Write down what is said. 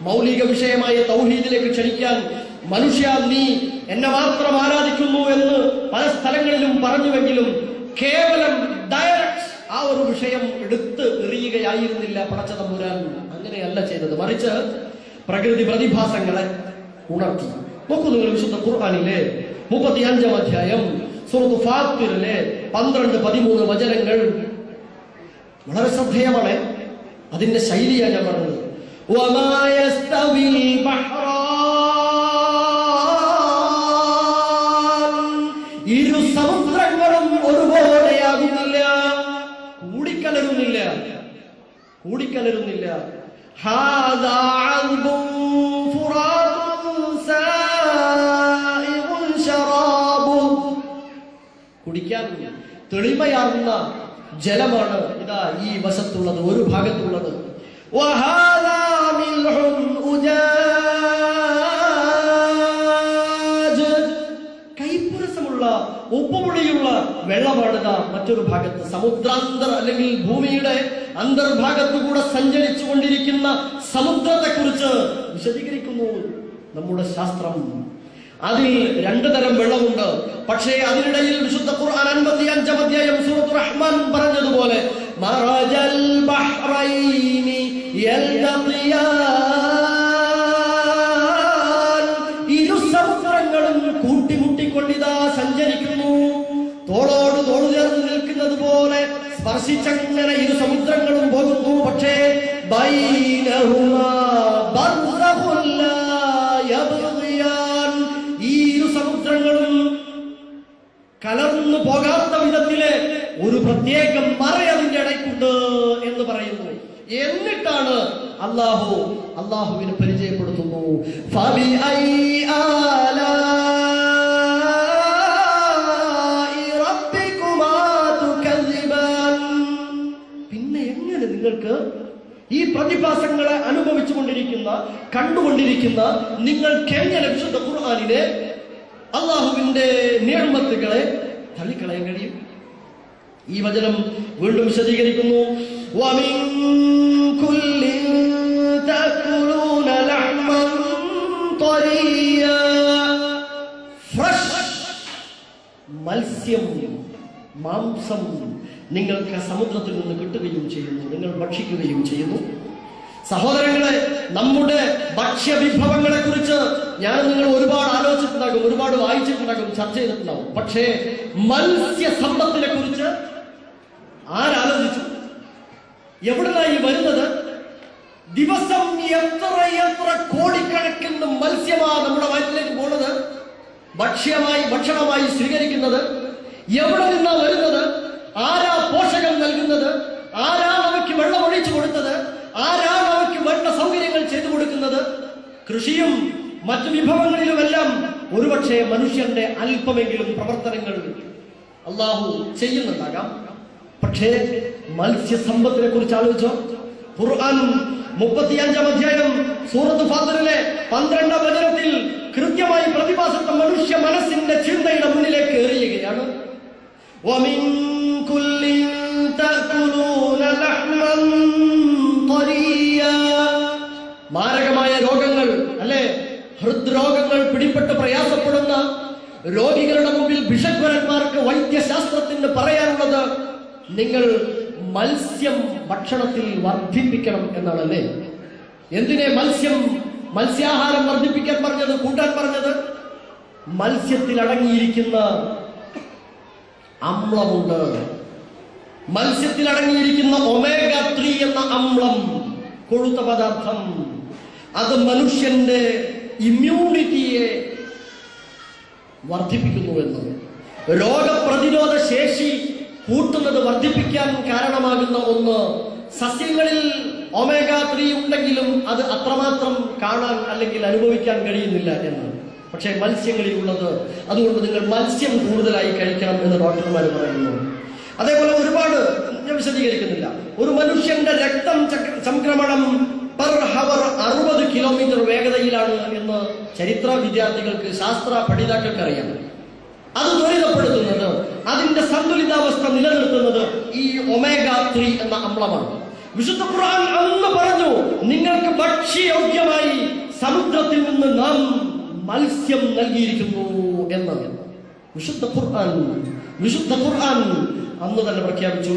മൗലിക വിഷയമായ തൗഹീദിലേക്ക് ക്ഷണിക്കാൻ മനുഷ്യ നീ എന്നെ മാത്രം ആരാധിക്കുന്നു എന്ന് പല സ്ഥലങ്ങളിലും പറഞ്ഞുവെങ്കിലും കേവലം ഡയറക്റ്റ് ആ ഒരു വിഷയം എടുത്ത് എറിയുകയായിരുന്നില്ല പടച്ച തമ്പുരാൻ. അങ്ങനെയല്ല ചെയ്തത്, മറിച്ച് പ്രകൃതി പ്രതിഭാസങ്ങളെ ഉണർത്തി. നോക്കൂ നിങ്ങൾ, വിശുദ്ധ ഖുർആനിലെ 35-ാം അധ്യായം സൂറത്ത് ഫാത്തിറിലെ 12-13 വചനങ്ങൾ വളരെ ശ്രദ്ധേയമാണ്. അതിന്റെ ശൈലിയാണ് ഞാൻ പറഞ്ഞത്. വമാ യസ്തവിൽ ബഹ്റാൻ, ഇരു സമുദ്രങ്ങളും ഒരുപോലെയാകുന്നില്ല, കൂടിക്കലരുന്നില്ല. ഹാദാ അദ്ബുൻ ഫുറാത്തുൻ സായിഗുൻ ശറാബു, കുടിക്കാൻ തെളിമയാർന്ന ജലമാണ് ഇതാ ഈ വശത്തുള്ളത്, ഒരു ഭാഗത്തുള്ളത്. വഹാദാ മിൽഹുൻ ഉജാജ്, കൈപ്പുരസമുള്ള ഉപ്പുപൊടിയുള്ള വെള്ളമാണിതാ മറ്റൊരു ഭാഗത്ത്. സമുദ്രാന്തർ അല്ലെങ്കിൽ ഭൂമിയുടെ അന്തർഭാഗത്തുകൂടെ സഞ്ചരിച്ചു കൊണ്ടിരിക്കുന്ന സമുദ്രത്തെ കുറിച്ച് വിശദീകരിക്കുന്നു നമ്മുടെ ശാസ്ത്രം. അതിൽ 2 തരം വെള്ളമുണ്ട്. പക്ഷേ അതിനിടയിൽ വിശുദ്ധ ഖുർആൻ 55-ാം അധ്യായം സൂറത്തുർ റഹ്മാൻ പറഞ്ഞതുപോലെ മറജൽ ബഹ്റൈനി യൽതഖിയാൻ, ഇരു സമുദ്രങ്ങളും കൂട്ടിമുട്ടിക്കൊണ്ടിതാ സഞ്ചരിക്കുന്നു. തോളോട് തോള് ചേർന്ന് നിൽക്കുന്നത് പോലെ സ്പർശിച്ചങ്ങനെ ഇരു സമുദ്രങ്ങളും പോകുന്നു. പക്ഷേ ബൈനഹുമാ ബർസഖുൻ ലാ യബ്ഗിയാൻ, ഈ ഇരു സമുദ്രങ്ങളും കലർന്നു പോകാത്ത വിധത്തിലെ ഒരു പ്രത്യേക മറ അതിന്റെ ഇടയ്ക്കുണ്ട് എന്ന് പറയുന്നു. എന്നിട്ടാണ് അള്ളാഹുവിനെ പരിചയപ്പെടുത്തുന്നു. പിന്നെ എങ്ങനെ നിങ്ങൾക്ക് ഈ പ്രതിഭാസങ്ങളെ അനുഭവിച്ചുകൊണ്ടിരിക്കുന്ന കണ്ടുകൊണ്ടിരിക്കുന്ന നിങ്ങൾക്കെങ്ങനെ വിശുദ്ധ ഖുർആനിലെ അള്ളാഹുവിന്റെ നിഅമത്തുകളെ തള്ളിക്കളയാൻ കഴിയും? ഈ വചനം വീണ്ടും വിശദീകരിക്കുന്നു. വമിൻ കുല്ലിൻ തഅകുലൂന ലഹ്മൻ ത്വരിയ, ഫ്രഷ് മത്സ്യം, മാംസം നിങ്ങൾക്ക് സമുദ്രത്തിൽ നിന്ന് കിട്ടുകയും ചെയ്യുന്നു, നിങ്ങൾ ഭക്ഷിക്കുകയും ചെയ്യുന്നു. സഹോദരങ്ങളെ, നമ്മുടെ ഭക്ഷ്യ വിഭവങ്ങളെ കുറിച്ച് ഞാൻ നിങ്ങൾ ഒരുപാട് ആലോചിച്ചിട്ടുണ്ടാകും, ഒരുപാട് വായിച്ചിട്ടുണ്ടാകും, ചർച്ച ചെയ്തിട്ടുണ്ടാകും. പക്ഷേ മത്സ്യ സമ്പത്തിനെ കുറിച്ച് ആരാലോചിച്ചു? എവിടുന്നായി വരുന്നത്? ദിവസം എത്ര കോടിക്കണക്കിന് മത്സ്യമാ നമ്മുടെ വയറ്റിലേക്ക് പോണത്, ഭക്ഷണമായി സ്വീകരിക്കുന്നത്. എവിടെ നിന്നാ വരുന്നത്? ആരാ പോഷകം നൽകുന്നത്? ആരാ അവയ്ക്ക് വെള്ളം ഒഴിച്ചു കൊടുത്തത്? ആരാണ് അവയ്ക്ക് വേണ്ട സൗകര്യങ്ങൾ ചെയ്തു കൊടുക്കുന്നത്? കൃഷിയും മറ്റു വിഭവങ്ങളിലുമെല്ലാം ഒരുപക്ഷെ മനുഷ്യന്റെ അല്പമെങ്കിലും പ്രവർത്തനങ്ങൾ അള്ളാഹു ചെയ്യുന്നുണ്ടാകാം. പക്ഷേ മത്സ്യസമ്പത്തിനെ കുറിച്ച് ആലോചിച്ചോ? ഖുർആൻ 35-ാം അധ്യായം സൂറത്ത് ഫാത്തിറിലെ 12-ാം വചനത്തിൽ കൃത്യമായി പ്രതിഭാസത്തെ മനുഷ്യ മനസ്സിന്റെ ചിന്തയുടെ മുന്നിലേക്ക് എറിയുകയാണ്. വമിൻ കുല്ലിൻ തഅകുലൂന ലഹ്മൻ ത്വരിയ, മാരകമായ രോഗങ്ങൾ, അല്ലെ, ഹൃദ്രോഗങ്ങൾ പിടിപെട്ട് പ്രയാസപ്പെടുന്ന രോഗികളുടെ മുമ്പിൽ ഭിഷഗ്വരന്മാർക്ക് വൈദ്യശാസ്ത്രത്തിന് പറയാനുള്ളത് നിങ്ങൾ മത്സ്യം ഭക്ഷണത്തിൽ വർദ്ധിപ്പിക്കണം എന്നാണല്ലേ. എന്തിനെ മത്സ്യാഹാരം വർദ്ധിപ്പിക്കാൻ പറഞ്ഞത്, കൂട്ടാൻ പറഞ്ഞത്? മത്സ്യത്തിൽ അടങ്ങിയിരിക്കുന്ന അമ്ലമുണ്ട്. മത്സ്യത്തിൽ അടങ്ങിയിരിക്കുന്ന ഒമേഗ 3 എന്ന അമ്ലം, കൊഴുത്ത പദാർത്ഥം, അത് മനുഷ്യന്റെ ഇമ്മ്യൂണിറ്റിയെ വർദ്ധിപ്പിക്കുന്നുവെന്ന്, രോഗപ്രതിരോധ ശേഷി കൂട്ടുന്നത്, വർദ്ധിപ്പിക്കാൻ കാരണമാകുന്ന ഒന്ന്. സസ്യങ്ങളിൽ ഒമേഗ 3 ഉണ്ടെങ്കിലും അത് അത്രമാത്രം കാണാൻ അല്ലെങ്കിൽ അനുഭവിക്കാൻ കഴിയുന്നില്ല എന്ന്. പക്ഷേ മത്സ്യങ്ങളിൽ ഉള്ളത്. അതുകൊണ്ട് നിങ്ങൾ മത്സ്യം കൂടുതലായി കഴിക്കണം എന്ന് ഡോക്ടർമാർ പറയുന്നു. അതേപോലെ ഒരുപാട് ഞാൻ വിശദീകരിക്കുന്നില്ല. ഒരു മനുഷ്യന്റെ രക്തം സംക്രമണം പെർ ഹവർ 60 കിലോമീറ്റർ വേഗതയിലാണ് എന്ന് ചരിത്ര വിദ്യാർത്ഥികൾക്ക്, ശാസ്ത്ര പഠിതാക്കൾക്ക് അറിയാം. അത് ത്വരിതപ്പെടുത്തുന്നത്, അതിന്റെ സന്തുലിതാവസ്ഥ നിലനിർത്തുന്നത് ഈ ഒമേഗ 3 എന്ന അമ്ലമാണ്. വിശുദ്ധ ഖുർആൻ അന്ന് പറഞ്ഞു, നിങ്ങൾക്ക് ഭക്ഷ്യയോഗ്യമായി സമുദ്രത്തിൽ നിന്ന് നാം മത്സ്യം നൽകിയിരിക്കുന്നു എന്ന്. വിശുദ്ധ ഖുർആൻ അന്ന് തന്നെ പ്രഖ്യാപിച്ചു.